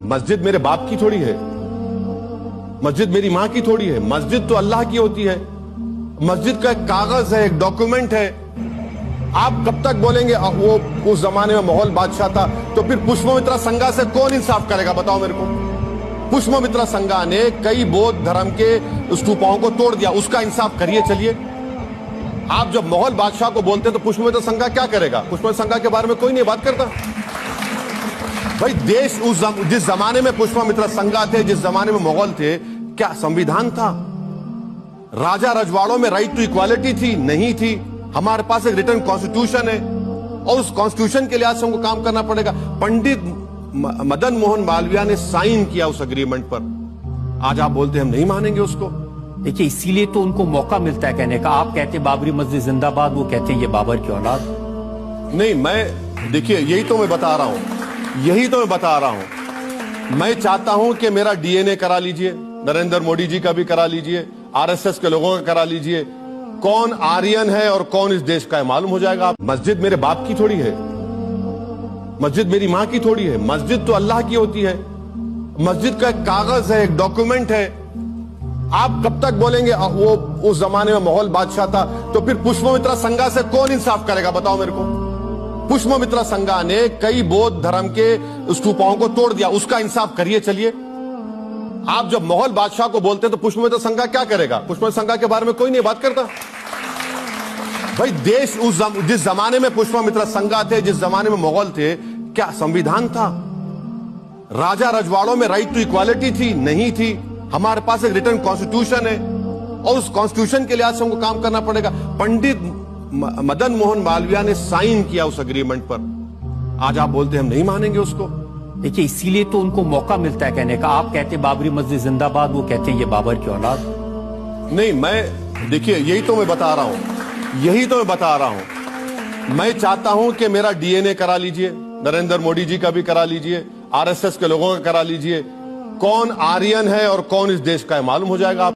मस्जिद मेरे बाप की थोड़ी है, मस्जिद मेरी मां की थोड़ी है। मस्जिद तो अल्लाह की होती है। मस्जिद का एक कागज है, एक डॉक्यूमेंट है। आप कब तक बोलेंगे वो उस जमाने में मुगल बादशाह था, तो फिर पुष्पमित्रा संघा से कौन इंसाफ करेगा? बताओ मेरे को। पुष्पमित्रा संघा ने कई बौद्ध धर्म के स्तूपों को तोड़ दिया, उसका इंसाफ करिए। चलिए, आप जब मुगल बादशाह को बोलते हैं तो पुष्पमित्रा संघा क्या करेगा? पुष्पमित्रा संघा के बारे में कोई नहीं बात करता। भाई, देश जिस जमाने में पुष्पमित्रा संघा थे, जिस जमाने में मुगल थे, क्या संविधान था? राजा रजवाड़ों में राइट टू इक्वालिटी थी? नहीं थी। हमारे पास एक रिटर्न कॉन्स्टिट्यूशन है और उस कॉन्स्टिट्यूशन के लिहाज से हमको काम करना पड़ेगा। पंडित मदन मोहन मालवीय ने साइन किया उस एग्रीमेंट पर। आज आप बोलते हैं हम नहीं मानेंगे उसको। देखिए, इसीलिए तो उनको मौका मिलता है कहने का। आप कहते बाबरी मस्जिद जिंदाबाद, वो कहते हैं ये बाबर की औलाद। नहीं, मैं देखिए, यही तो मैं बता रहा हूं। मैं चाहता हूं कि मेरा डीएनए करा लीजिए, नरेंद्र मोदी जी का भी करा लीजिए, आरएसएस के लोगों का करा लीजिए। कौन आर्यन है और कौन इस देश का है मालूम हो जाएगा। मस्जिद मेरे बाप की थोड़ी है, मस्जिद मेरी मां की थोड़ी है। मस्जिद तो अल्लाह की होती है। मस्जिद का एक कागज है, एक डॉक्यूमेंट है। आप कब तक बोलेंगे वो उस जमाने में मुगल बादशाह था, तो फिर पुष्पमित्रा संघा से कौन इंसाफ करेगा? बताओ मेरे को। पुष्पमित्रा संघा ने कई बौद्ध धर्म के स्तूपों को तोड़ दिया, उसका इंसाफ करिए। चलिए, आप जब मुगल बादशाह को बोलते हैं तो पुष्पमित्रा संघा क्या करेगा? पुष्पमित्रा संघा के बारे में कोई नहीं बात करता। भाई, देश जिस जमाने में पुष्पमित्रा संघा थे, जिस जमाने में मुगल थे, क्या संविधान था? राजा रजवाड़ों में राइट टू इक्वालिटी थी? नहीं थी। हमारे पास एक रिटर्न कॉन्स्टिट्यूशन है और उस कॉन्स्टिट्यूशन के लिहाज से हमको काम करना पड़ेगा। पंडित मदन मोहन मालवीय ने साइन किया उस एग्रीमेंट पर। आज आप बोलते हैं हम नहीं मानेंगे उसको। देखिए, इसीलिए तो उनको मौका मिलता है कहने का। आप कहते बाबरी मस्जिद जिंदाबाद, वो कहते हैं ये बाबर की औलाद। नहीं, मैं देखिए, यही तो मैं बता रहा हूं। मैं चाहता हूं कि मेरा डीएनए करा लीजिए, नरेंद्र मोदी जी का भी करा लीजिए, आरएसएस के लोगों का करा लीजिए। कौन आर्यन है और कौन इस देश का है मालूम हो जाएगा।